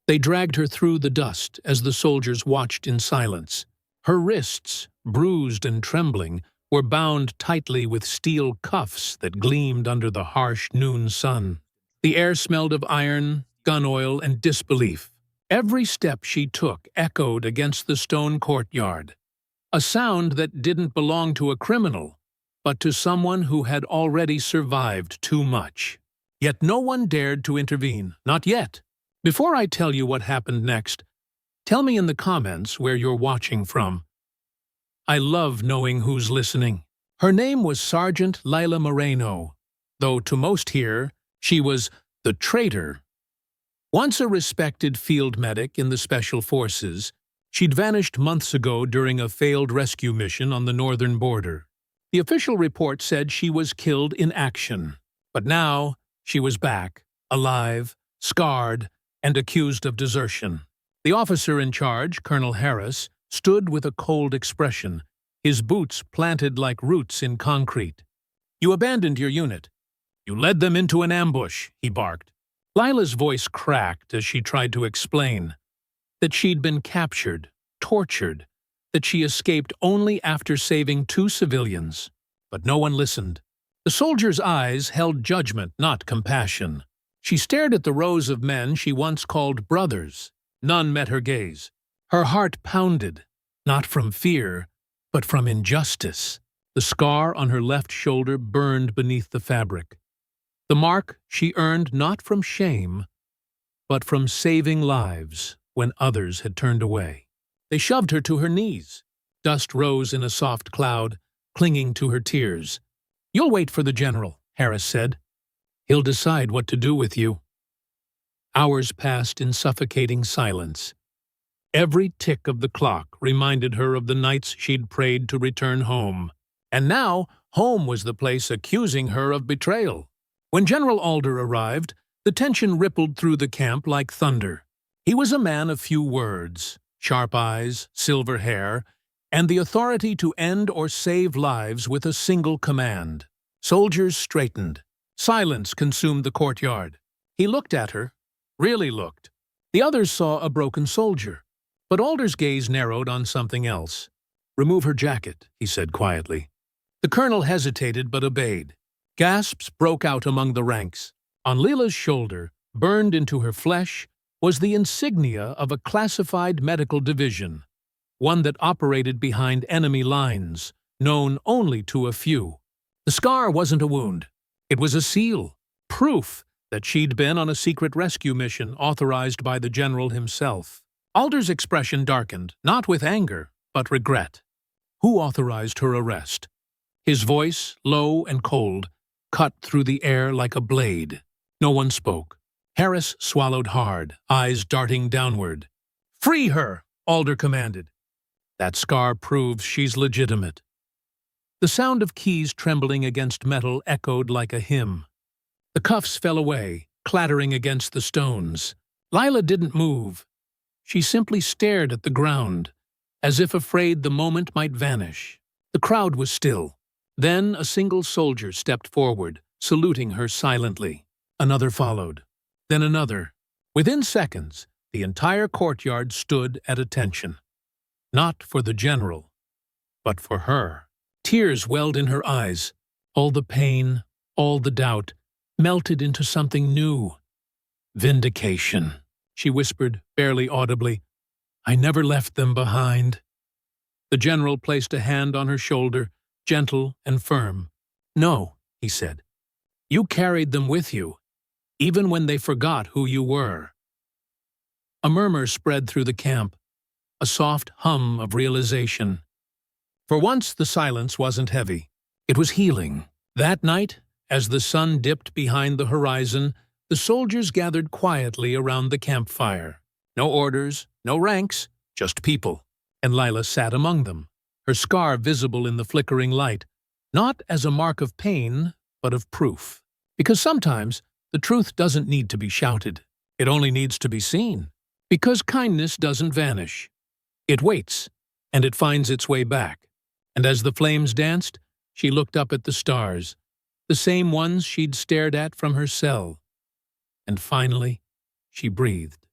They dragged her through the dust as the soldiers watched in silence. Her wrists, bruised and trembling, were bound tightly with steel cuffs that gleamed under the harsh noon sun. The air smelled of iron, gun oil, and disbelief. Every step she took echoed against the stone courtyard, a sound that didn't belong to a criminal, but to someone who had already survived too much. Yet no one dared to intervene, not yet. Before I tell you what happened next, tell me in the comments where you're watching from. I love knowing who's listening. Her name was Sergeant Lila Moreno, though to most here, she was the Traitor. Once a respected field medic in the Special Forces, she'd vanished months ago during a failed rescue mission on the northern border. The official report said she was killed in action, but now she was back, alive, scarred, and accused of desertion. The officer in charge, Colonel Harris, stood with a cold expression, his boots planted like roots in concrete. "You abandoned your unit. You led them into an ambush," he barked. Lila's voice cracked as she tried to explain that she'd been captured, tortured, that she escaped only after saving 2 civilians. But no one listened. The soldier's eyes held judgment, not compassion. She stared at the rows of men she once called brothers. None met her gaze. Her heart pounded, not from fear, but from injustice. The scar on her left shoulder burned beneath the fabric. The mark she earned not from shame, but from saving lives when others had turned away. They shoved her to her knees. Dust rose in a soft cloud, clinging to her tears. "You'll wait for the general," Harris said. "He'll decide what to do with you." Hours passed in suffocating silence. Every tick of the clock reminded her of the nights she'd prayed to return home. And now, home was the place accusing her of betrayal. When General Alder arrived, the tension rippled through the camp like thunder. He was a man of few words, sharp eyes, silver hair, and the authority to end or save lives with a single command. Soldiers straightened. Silence consumed the courtyard. He looked at her, really looked. The others saw a broken soldier, but Alder's gaze narrowed on something else. "Remove her jacket," he said quietly. The colonel hesitated but obeyed. Gasps broke out among the ranks. On Lila's shoulder, burned into her flesh, was the insignia of a classified medical division, one that operated behind enemy lines, known only to a few. The scar wasn't a wound. It was a seal, proof that she'd been on a secret rescue mission authorized by the general himself. Alder's expression darkened, not with anger, but regret. Who authorized her arrest? His voice, low and cold, cut through the air like a blade. No one spoke. Harris swallowed hard, eyes darting downward. "Free her!" Alder commanded. "That scar proves she's legitimate." The sound of keys trembling against metal echoed like a hymn. The cuffs fell away, clattering against the stones. Lila didn't move. She simply stared at the ground, as if afraid the moment might vanish. The crowd was still. Then a single soldier stepped forward, saluting her silently. Another followed. Then another. Within seconds, the entire courtyard stood at attention. Not for the general, but for her. Tears welled in her eyes. All the pain, all the doubt, melted into something new. "Vindication," she whispered, barely audibly. "I never left them behind." The general placed a hand on her shoulder, gentle and firm. "No," he said. "You carried them with you, even when they forgot who you were." A murmur spread through the camp, a soft hum of realization. For once the silence wasn't heavy. It was healing. That night, as the sun dipped behind the horizon, the soldiers gathered quietly around the campfire. No orders, no ranks, just people. And Lila sat among them, her scar visible in the flickering light, not as a mark of pain, but of proof. Because sometimes the truth doesn't need to be shouted. It only needs to be seen. Because kindness doesn't vanish. It waits, and it finds its way back. And as the flames danced, she looked up at the stars, the same ones she'd stared at from her cell. And finally, she breathed.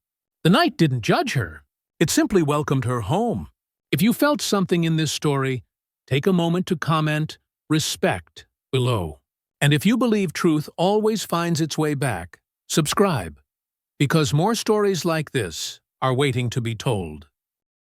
The night didn't judge her. It simply welcomed her home. If you felt something in this story, take a moment to comment "respect" below. And if you believe truth always finds its way back, subscribe, because more stories like this are waiting to be told.